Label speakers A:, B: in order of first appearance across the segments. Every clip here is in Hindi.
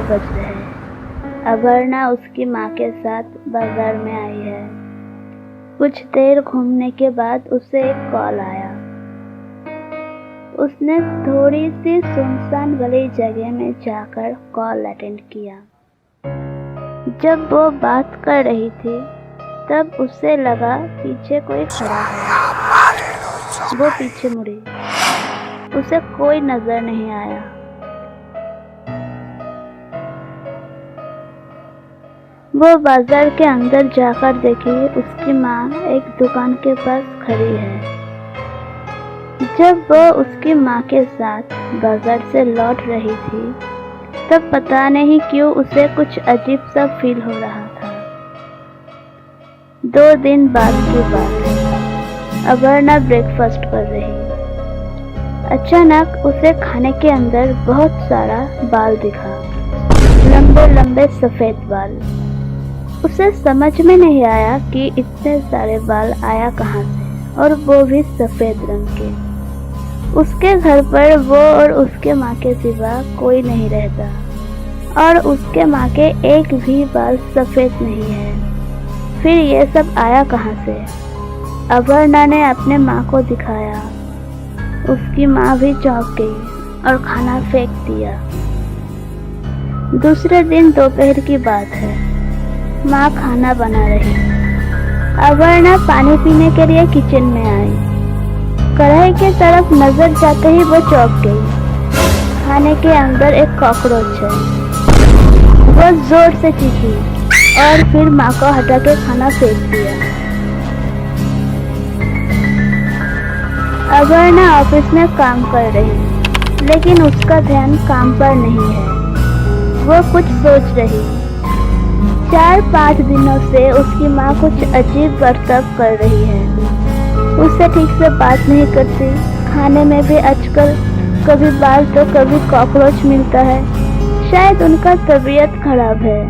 A: बज रहे। अपर्णा उसकी माँ के साथ बाजार में आई है। कुछ देर घूमने के बाद उसे एक कॉल आया। उसने थोड़ी सी सुनसान वाली जगह में जाकर कॉल अटेंड किया। जब वो बात कर रही थी तब उसे लगा पीछे कोई खड़ा है। वो पीछे मुड़ी, उसे कोई नजर नहीं आया। वो बाजार के अंदर जाकर देखी उसकी माँ एक दुकान के पास खड़ी है। जब वो उसकी माँ के साथ बाजार से लौट रही थी तब पता नहीं क्यों उसे कुछ अजीब सा फील हो रहा था। 2 दिन बाद की बात है। अपर्णा ब्रेकफास्ट कर रही। अचानक उसे खाने के अंदर बहुत सारा बाल दिखा, लंबे लंबे सफेद बाल। उसे समझ में नहीं आया कि इतने सारे बाल आया कहाँ से, और वो भी सफेद रंग के। उसके घर पर वो और उसके माँ के सिवा कोई नहीं रहता, और उसके माँ के एक भी बाल सफेद नहीं है। फिर ये सब आया कहाँ से? अपर्णा ने अपने माँ को दिखाया। उसकी माँ भी चौंक गई और खाना फेंक दिया। दूसरे दिन दोपहर की बात है। माँ खाना बना रही। अपर्णा पानी पीने के लिए किचन में आई। कढ़ाई के तरफ नजर जाते ही वो चौंक गई। खाने के अंदर एक कॉकरोच है। वो जोर से चीखी और फिर माँ को हटा के खाना फेंक दिया। अपर्णा ऑफिस में काम कर रही, लेकिन उसका ध्यान काम पर नहीं है। वो कुछ सोच रही। 4-5 दिनों से उसकी माँ कुछ अजीब बर्ताव कर रही है। उससे ठीक से बात नहीं करती। खाने में भी आजकल कभी बाल तो कभी कॉकरोच मिलता है। शायद उनका तबीयत खराब है।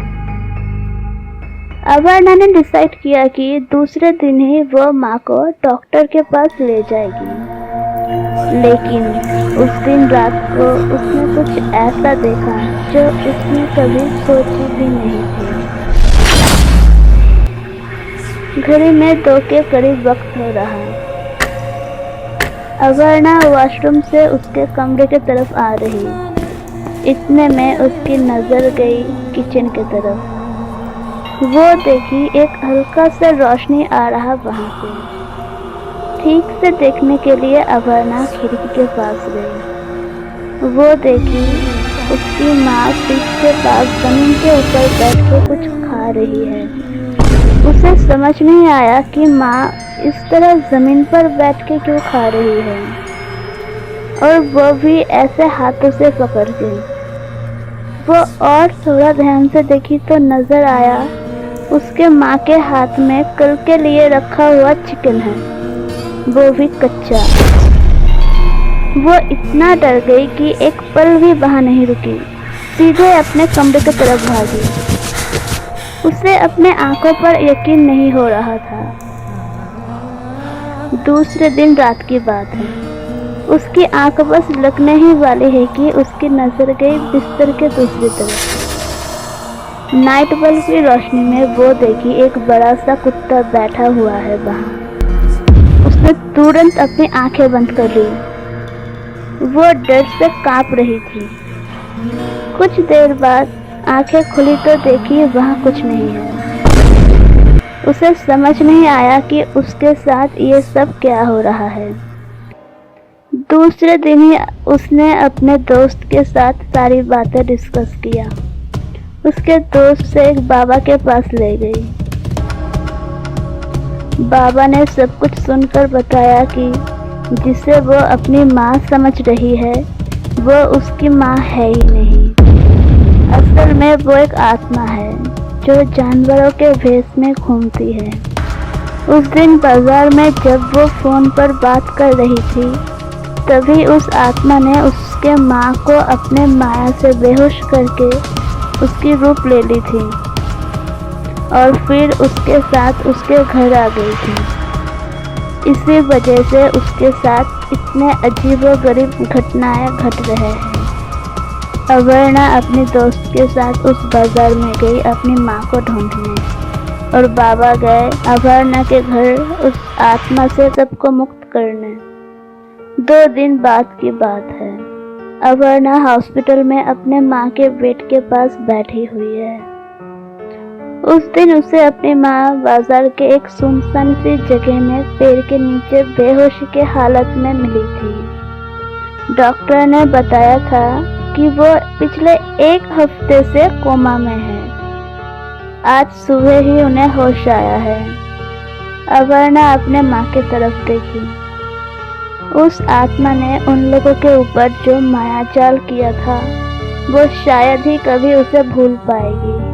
A: अपर्णा ने डिसाइड किया कि दूसरे दिन ही वो माँ को डॉक्टर के पास ले जाएगी। लेकिन उस दिन रात को उसने कुछ ऐसा देखा जो उसने कभी सोची भी नहीं थी। घड़ी में 2 के करीब वक्त हो रहा। अपर्णा वॉशरूम से उसके कमरे की तरफ आ रही। इतने में उसकी नजर गई किचन की तरफ। वो देखी एक हल्का सा रोशनी आ रहा वहां से। ठीक से देखने के लिए अपर्णा खिड़की के पास गई। वो देखी उसकी माँ फ्रिज के पास जमीन के ऊपर बैठ के कुछ खा रही है। उसे समझ नहीं आया कि माँ इस तरह जमीन पर बैठ के क्यों खा रही है, और वो भी ऐसे हाथों से पकड़ के। वो और थोड़ा ध्यान से देखी तो नजर आया उसके माँ के हाथ में कल के लिए रखा हुआ चिकन है, वो भी कच्चा। वो इतना डर गई कि एक पल भी वहां नहीं रुकी, सीधे अपने कमरे की तरफ भागी। उसे अपने आंखों पर यकीन नहीं हो रहा था। दूसरे दिन रात की बात है। उसकी आंख बस लगने ही वाली है कि उसकी नजर गई बिस्तर के दूसरी तरफ। नाइट बल्ब की रोशनी में वो देखी एक बड़ा सा कुत्ता बैठा हुआ है वहां। उसने तुरंत अपनी आंखें बंद कर ली। वो डर से कांप रही थी। कुछ देर बाद आंखें खुली तो देखी वहां कुछ नहीं है। उसे समझ नहीं आया कि उसके साथ ये सब क्या हो रहा है। दूसरे दिन ही उसने अपने दोस्त के साथ सारी बातें डिस्कस किया। उसके दोस्त से एक बाबा के पास ले गई। बाबा ने सब कुछ सुनकर बताया कि जिसे वो अपनी माँ समझ रही है वो उसकी माँ है ही नहीं। असल में वो एक आत्मा है जो जानवरों के भेष में घूमती है। उस दिन बाजार में जब वो फोन पर बात कर रही थी तभी उस आत्मा ने उसके माँ को अपने माया से बेहोश करके उसकी रूप ले ली थी और फिर उसके साथ उसके घर आ गई थी। इसी वजह से उसके साथ इतने अजीबोगरीब घटनाएं घट रहे हैं। अपर्णा अपने दोस्त के साथ उस बाजार में गई अपनी माँ को ढूंढने, और बाबा गए अपर्णा के घर उस आत्मा से सबको मुक्त करने। 2 दिन बाद की बात है। अपर्णा हॉस्पिटल में अपने माँ के बेड के पास बैठी हुई है। उस दिन उसे अपनी माँ बाजार के एक सुनसान सी जगह में पेड़ के नीचे बेहोशी के हालत में मिली थी। डॉक्टर ने बताया था कि वो पिछले 1 हफ्ते से कोमा में है। आज सुबह ही उन्हें होश आया है। अपर्णा अपने माँ की तरफ देखी। उस आत्मा ने उन लोगों के ऊपर जो मायाजाल किया था वो शायद ही कभी उसे भूल पाएगी।